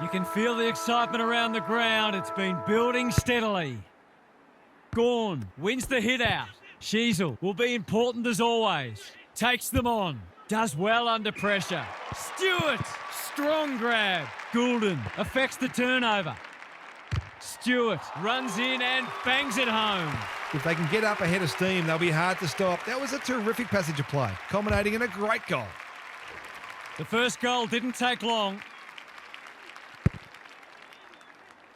You can feel the excitement around the ground. It's been building steadily. Gawn wins the hit out. Sheasel will be important as always. Takes them on. Does well under pressure. Stewart, strong grab. Goulden affects the turnover. Stewart runs in and bangs it home. If they can get up ahead of steam, they'll be hard to stop. That was a terrific passage of play, culminating in a great goal. The first goal didn't take long.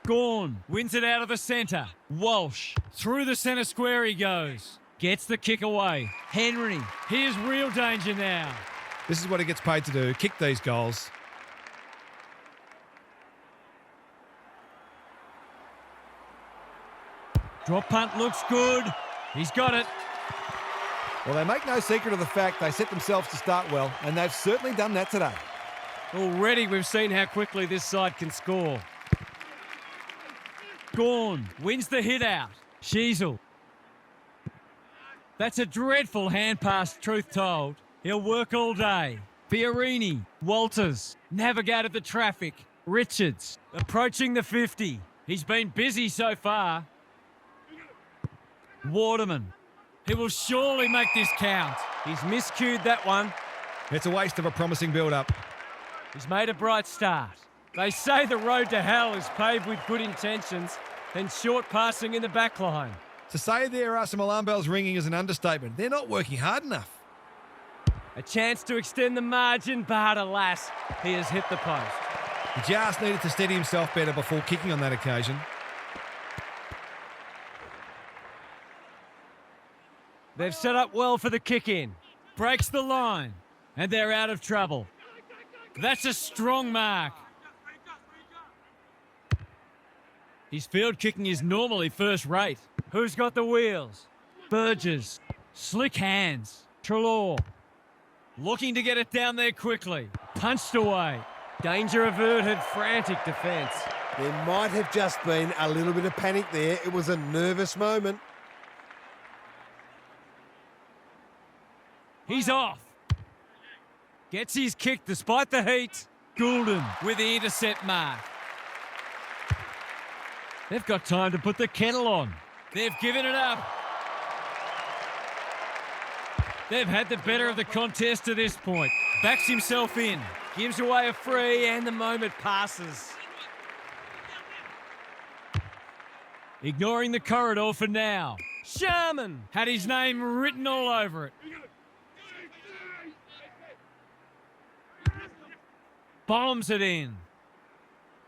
Gawn wins it out of the centre. Walsh, through the centre square he goes. Gets the kick away. Henry, here's real danger now. This is what he gets paid to do, kick these goals. Drop punt looks good. He's got it. Well, they make no secret of the fact they set themselves to start well, and they've certainly done that today. Already we've seen how quickly this side can score. Gawn wins the hit out. Sheasel. That's a dreadful hand pass, truth told. He'll work all day. Fiorini, Walters, navigated the traffic. Richards, approaching the 50. He's been busy so far. Waterman, he will surely make this count. He's miscued that one. It's a waste of a promising build-up. He's made a bright start. They say the road to hell is paved with good intentions and short passing in the back line. To say there are some alarm bells ringing is an understatement. They're not working hard enough. A chance to extend the margin, but alas, he has hit the post. He just needed to steady himself better before kicking on that occasion. They've set up well for the kick-in. Breaks the line, and they're out of trouble. That's a strong mark. His field kicking is normally first rate. Who's got the wheels? Burgess. Slick hands. Trelaw. Looking to get it down there quickly. Punched away. Danger averted, frantic defence. There might have just been a little bit of panic there. It was a nervous moment. He's off. Gets his kick despite the heat. Goulden with the intercept mark. They've got time to put the kettle on. They've given it up. They've had the better of the contest to this point. Backs himself in. Gives away a free and the moment passes. Ignoring the corridor for now. Sharman had his name written all over it. Bombs it in.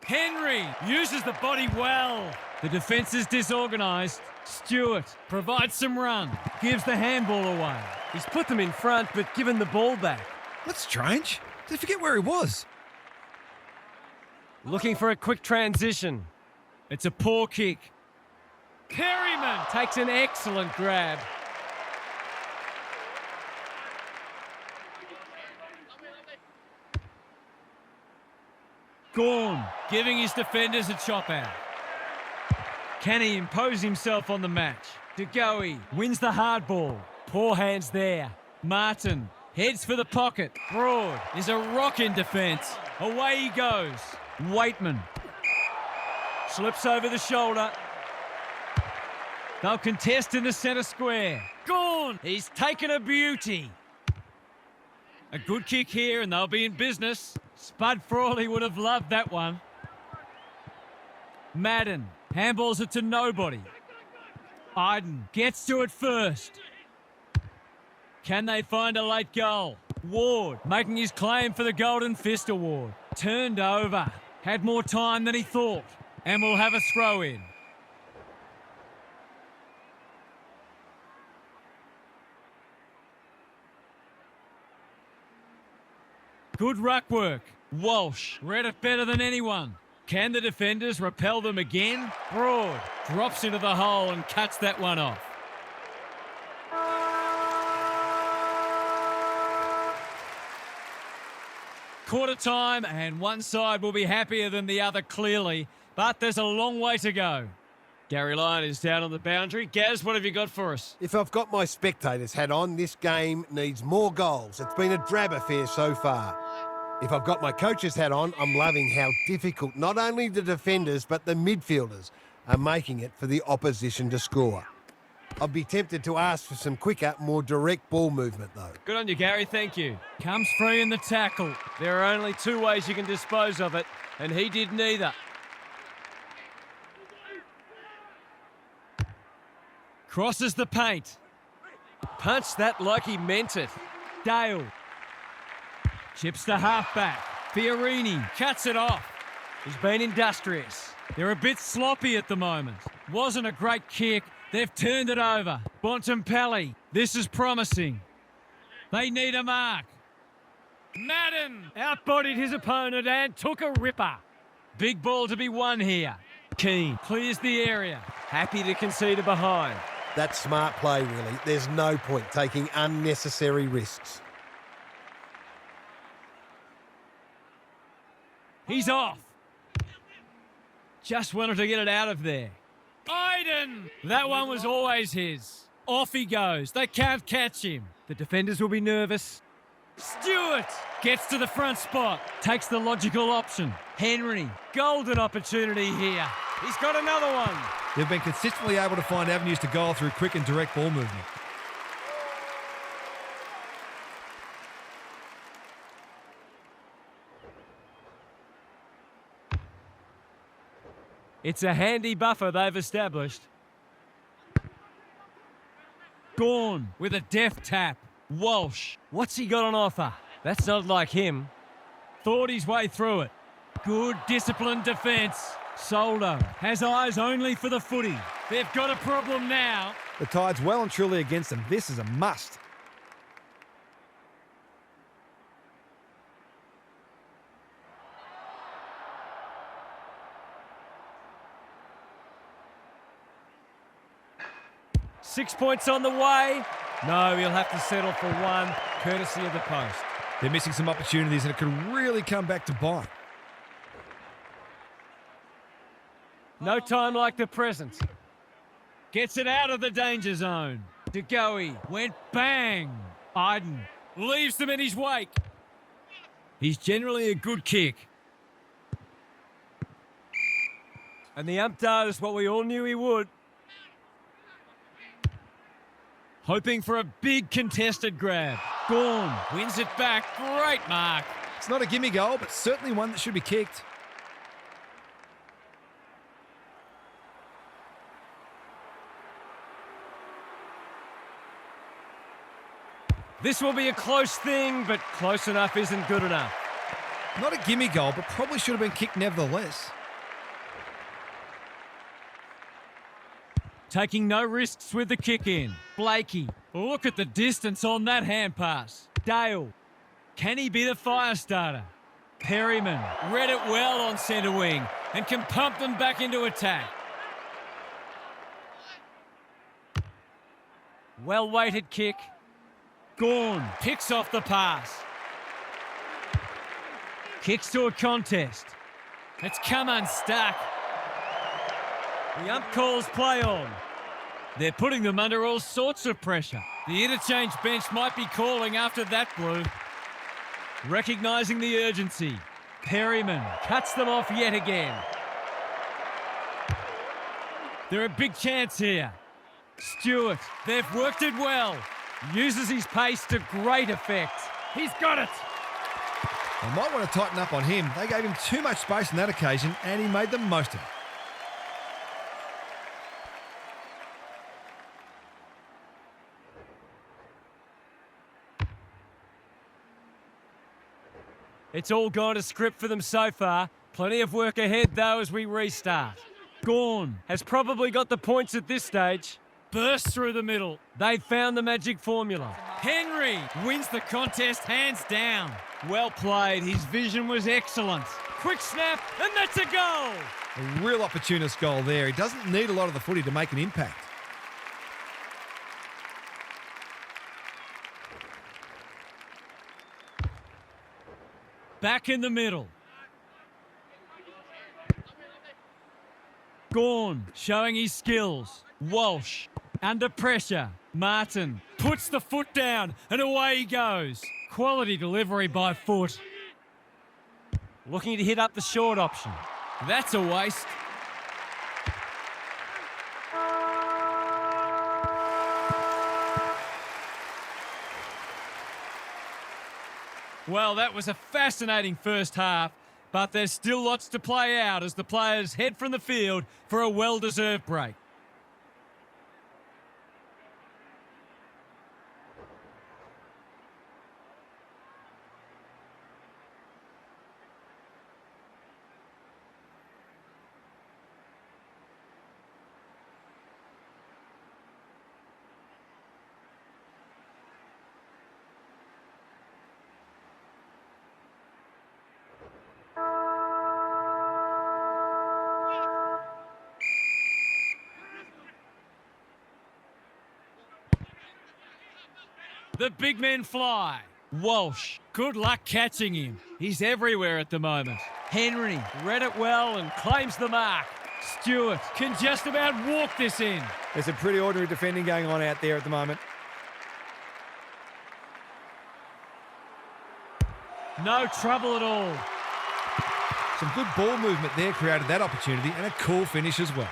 Henry uses the body well. The defence is disorganised. Stewart provides some run. Gives the handball away. He's put them in front but given the ball back. That's strange. Did he forget where he was? Looking for a quick transition. It's a poor kick. Perryman takes an excellent grab. Gawn giving his defenders a chop out. Can he impose himself on the match? DeGoey wins the hard ball. Poor hands there. Martin heads for the pocket. Broad is a rock in defence. Away he goes. Waitman slips over the shoulder. They'll contest in the centre square. Gawn, he's taken a beauty. A good kick here and they'll be in business. Spud Frawley would have loved that one. Madden handballs it to nobody. Iden gets to it first. Can they find a late goal? Ward making his claim for the Golden Fist Award. Turned over. Had more time than he thought. And will have a throw in. Good ruck work. Walsh read it better than anyone. Can the defenders repel them again? Broad drops into the hole and cuts that one off. Quarter time and one side will be happier than the other clearly, but there's a long way to go. Gary Lyon is down on the boundary. Gaz, what have you got for us? If I've got my spectator's hat on, this game needs more goals. It's been a drab affair so far. If I've got my coach's hat on, I'm loving how difficult not only the defenders but the midfielders are making it for the opposition to score. I'd be tempted to ask for some quicker, more direct ball movement, though. Good on you, Gary. Thank you. Comes free in the tackle. There are only two ways you can dispose of it, and he did neither. Crosses the paint. Punched that like he meant it. Dale. Chips the halfback. Fiorini cuts it off. He's been industrious. They're a bit sloppy at the moment. Wasn't a great kick. They've turned it over. Bontempelli. This is promising. They need a mark. Madden outbodied his opponent and took a ripper. Big ball to be won here. Keane clears the area. Happy to concede a behind. That's smart play, really. There's no point taking unnecessary risks. He's off. Just wanted to get it out of there. Iden! That one was always his. Off he goes. They can't catch him. The defenders will be nervous. Stewart gets to the front spot. Takes the logical option. Henry, golden opportunity here. He's got another one. They've been consistently able to find avenues to goal through quick and direct ball movement. It's a handy buffer they've established. Gorn with a deft tap. Walsh, what's he got on offer? That's not like him. Thought his way through it. Good disciplined defence. Soldo has eyes only for the footy. They've got a problem now. The tide's well and truly against them. This is a must. Six points on the way. No, he'll have to settle for one, courtesy of the post. They're missing some opportunities and it could really come back to bite. No time like the present. Gets it out of the danger zone. DeGoey went bang. Iden leaves them in his wake. He's generally a good kick. And the ump does what we all knew he would. Hoping for a big contested grab. Gorn wins it back. Great mark. It's not a gimme goal, but certainly one that should be kicked. This will be a close thing, but close enough isn't good enough. Not a gimme goal, but probably should have been kicked nevertheless. Taking no risks with the kick in. Blakey, look at the distance on that hand pass. Dale, can he be the fire starter? Perryman read it well on centre wing and can pump them back into attack. Well-weighted kick. Gorn picks off the pass. Kicks to a contest. It's come unstuck. The ump calls play on. They're putting them under all sorts of pressure. The interchange bench might be calling after that blue. Recognising the urgency. Perryman cuts them off yet again. They're a big chance here. Stewart, they've worked it well. Uses his pace to great effect. He's got it. They might want to tighten up on him. They gave him too much space on that occasion and he made the most of it. It's all gone to script for them so far. Plenty of work ahead, though, as we restart. Gorn has probably got the points at this stage. Bursts through the middle. They've found the magic formula. Henry wins the contest hands down. Well played. His vision was excellent. Quick snap, and that's a goal. A real opportunist goal there. He doesn't need a lot of the footy to make an impact. Back in the middle. Gorn showing his skills. Walsh under pressure. Martin puts the foot down and away he goes. Quality delivery by foot. looking to hit up the short option. That's a waste. Well, that was a fascinating first half, but there's still lots to play out as the players head from the field for a well-deserved break. The big men fly. Walsh, good luck catching him. He's everywhere at the moment. Henry read it well and claims the mark. Stewart can just about walk this in. There's some pretty ordinary defending going on out there at the moment. No trouble at all. Some good ball movement there created that opportunity, and a cool finish as well.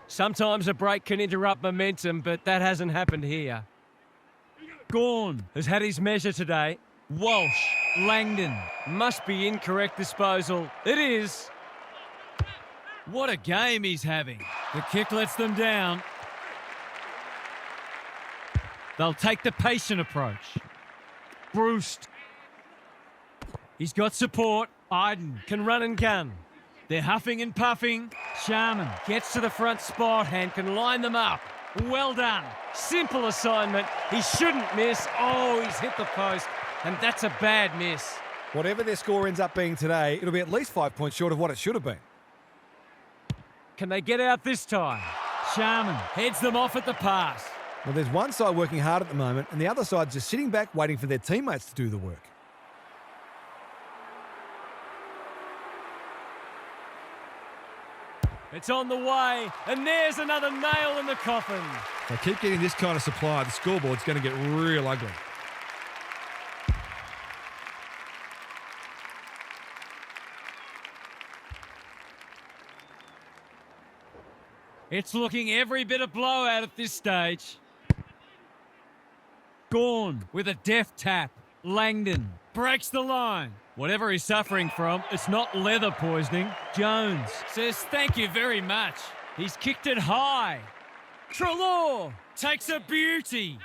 Sometimes a break can interrupt momentum, but that hasn't happened here. Gawn has had his measure today. Walsh, Langdon, must be incorrect disposal. It is. What a game he's having. The kick lets them down. They'll take the patient approach. Bruce. He's got support. Iden can run and gun. They're huffing and puffing. Sharman gets to the front spot and can line them up. Well done. Simple assignment. He shouldn't miss. Oh, he's hit the post, and that's a bad miss. Whatever their score ends up being today, it'll be at least 5 points short of what it should have been. Can they get out this time? Sharman heads them off at the pass. Well, there's one side working hard at the moment, and the other side just sitting back waiting for their teammates to do the work. It's on the way, and there's another nail in the coffin. They keep getting this kind of supply, the scoreboard's going to get real ugly. It's looking every bit a blowout at this stage. Gawn with a deft tap. Langdon breaks the line. Whatever he's suffering from, it's not leather poisoning. Jones says thank you very much. He's kicked it high. Treloar takes a beauty.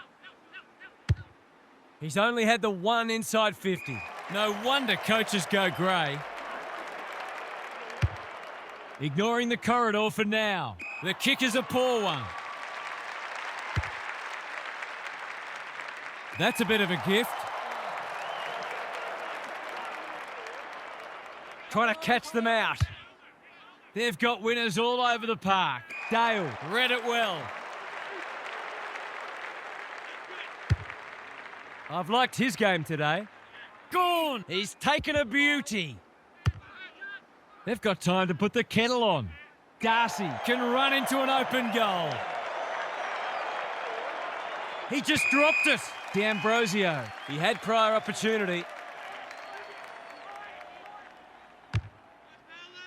He's only had the one inside 50. No wonder coaches go grey. Ignoring the corridor for now. The kick is a poor one. That's a bit of a gift. Trying to catch them out. They've got winners all over the park. Dale read it well. I've liked his game today. Gawn! He's taken a beauty. They've got time to put the kettle on. Darcy can run into an open goal. He just dropped it. D'Ambrosio. He had prior opportunity.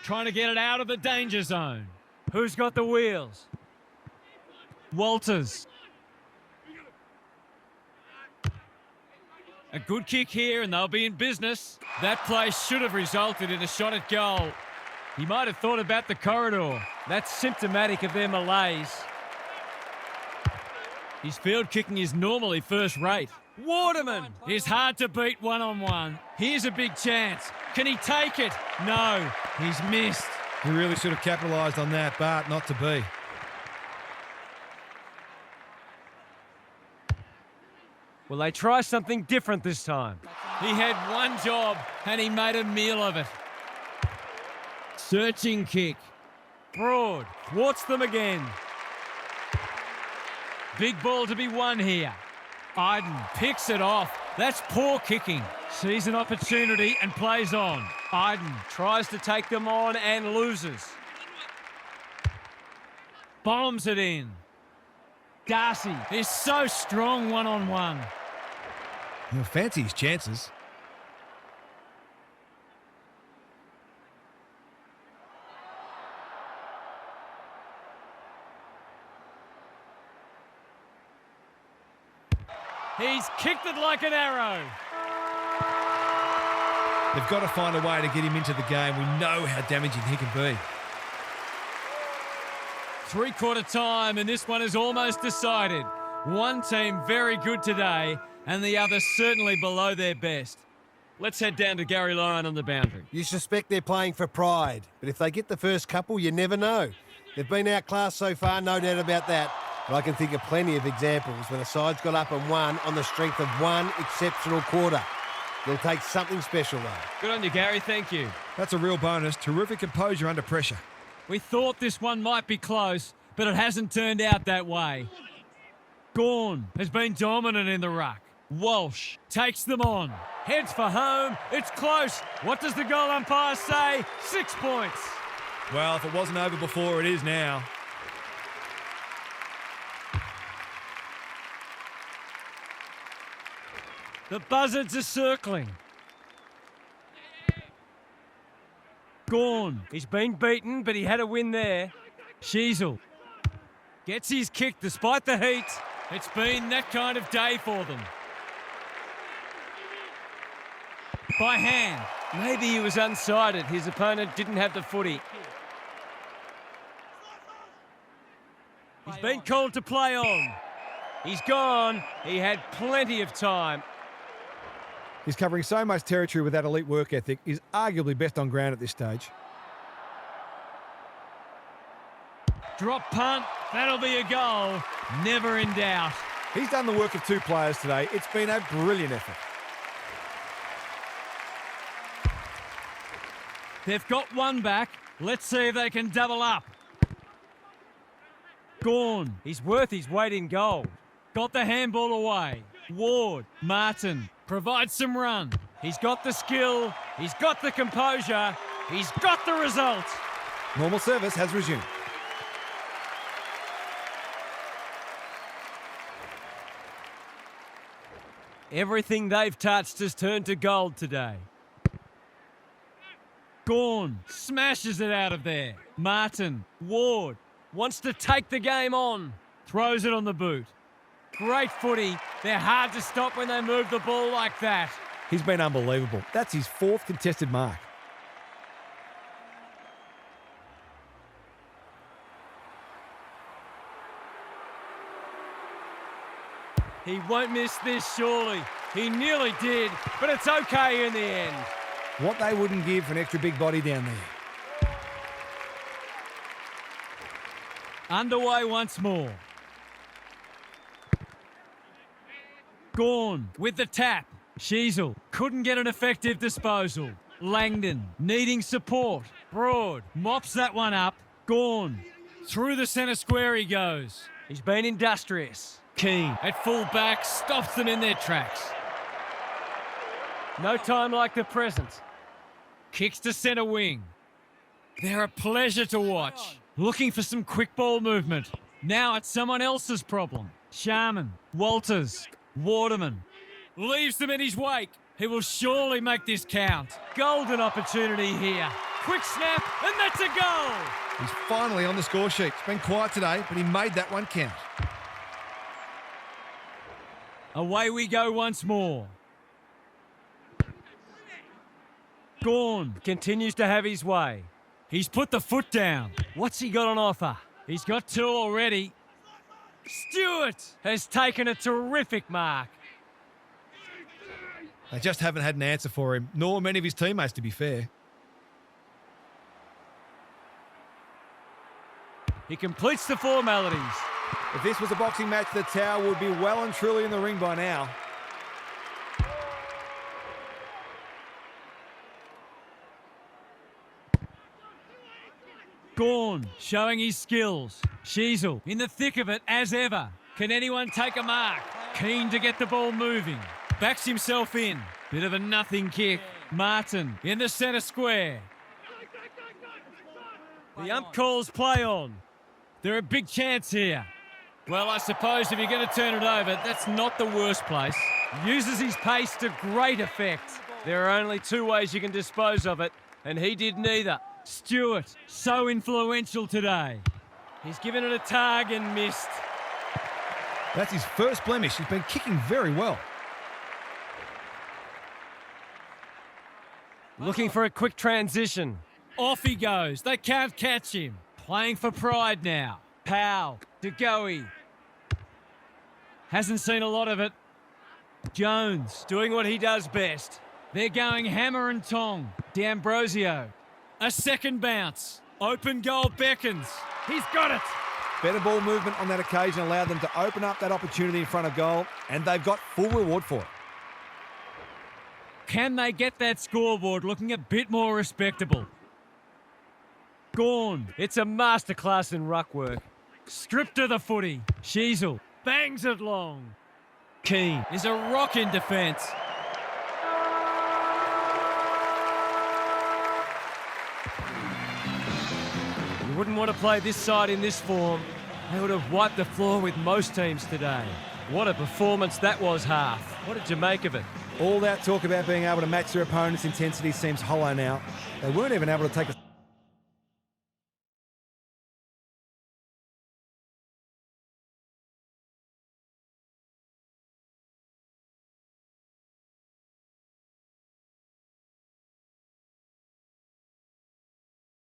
Trying to get it out of the danger zone. Who's got the wheels? Walters. A good kick here and they'll be in business. That play should have resulted in a shot at goal. He might have thought about the corridor. That's symptomatic of their malaise. His field kicking is normally first rate. Waterman is hard to beat one-on-one. Here's a big chance. Can he take it? No, he's missed. He really should have capitalised on that, but not to be. Will they try something different this time? He had one job and he made a meal of it. Searching kick. Broad thwarts them again. Big ball to be won here. Iden picks it off. That's poor kicking. Sees an opportunity and plays on. Iden tries to take them on and loses. Bombs it in. Darcy is so strong one-on-one. He'll fancy his chances. He's kicked it like an arrow. They've got to find a way to get him into the game. We know how damaging he can be. Three-quarter time, and this one is almost decided. One team very good today, and the other certainly below their best. Let's head down to Gary Lyon on the boundary. You suspect they're playing for pride, but if they get the first couple, you never know. They've been outclassed so far, no doubt about that. But I can think of plenty of examples when a side's got up and won on the strength of one exceptional quarter. They'll take something special, though. Good on you, Gary. Thank you. That's a real bonus. Terrific composure under pressure. We thought this one might be close, but it hasn't turned out that way. Gawn has been dominant in the ruck. Walsh takes them on. Heads for home. It's close. What does the goal umpire say? 6 points. Well, if it wasn't over before, it is now. The buzzards are circling. Gawn. He's been beaten, but he had a win there. Sheasel gets his kick despite the heat. It's been that kind of day for them. By hand. Maybe he was unsighted. His opponent didn't have the footy. He's been called to play on. He's gone. He had plenty of time. He's covering so much territory with that elite work ethic. He's arguably best on ground at this stage. Drop punt. That'll be a goal. Never in doubt. He's done the work of two players today. It's been a brilliant effort. They've got one back. Let's see if they can double up. Gawn. He's worth his weight in gold. Got the handball away. Ward. Martin. Provides some run. He's got the skill. He's got the composure. He's got the result. Normal service has resumed. Everything they've touched has turned to gold today. Gawn smashes it out of there. Martin. Ward wants to take the game on. Throws it on the boot. Great footy. They're hard to stop when they move the ball like that. He's been unbelievable. That's his fourth contested mark. He won't miss this, surely. He nearly did, but it's okay in the end. What they wouldn't give for an extra big body down there. Underway once more. Gawn with the tap. Sheasel couldn't get an effective disposal. Langdon needing support. Broad mops that one up. Gawn through the centre square he goes. He's been industrious. Keane at full back stops them in their tracks. No time like the present. Kicks to centre wing. They're a pleasure to watch. Looking for some quick ball movement. Now it's someone else's problem. Sharman, Walters, Waterman. Leaves them in his wake. He will surely make this count. Golden opportunity here. Quick snap, and that's a goal. He's finally on the score sheet. It's been quiet today, but he made that one count. Away we go once more. Gawn continues to have his way. He's put the foot down. What's he got on offer? He's got two already. Stewart has taken a terrific mark. They just haven't had an answer for him, nor many of his teammates, to be fair. He completes the formalities. If this was a boxing match, the Tower would be well and truly in the ring by now. Gawn showing his skills. Sheasel in the thick of it as ever. Can anyone take a mark? Keen to get the ball moving. Backs himself in. Bit of a nothing kick. Martin in the centre square. The ump calls play on. They're a big chance here. Well, I suppose if you're going to turn it over, that's not the worst place. Uses his pace to great effect. There are only two ways you can dispose of it, and he did neither. Stewart, so influential today. He's given it a tug and missed. That's his first blemish. He's been kicking very well. Looking for a quick transition. Off he goes. They can't catch him. Playing for pride now. Powell, DeGoey. Hasn't seen a lot of it. Jones doing what he does best. They're going hammer and tong. D'Ambrosio. A second bounce. Open goal beckons. He's got it. Better ball movement on that occasion allowed them to open up that opportunity in front of goal, and they've got full reward for it. Can they get that scoreboard looking a bit more respectable? Gorn. It's a masterclass in ruck work. Stripped to the footy. Sheasel bangs it long. Keane is a rock in defence. You wouldn't want to play this side in this form. They would have wiped the floor with most teams today. What a performance that was, half. What did you make of it? All that talk about being able to match their opponent's intensity seems hollow now. They weren't even able to take a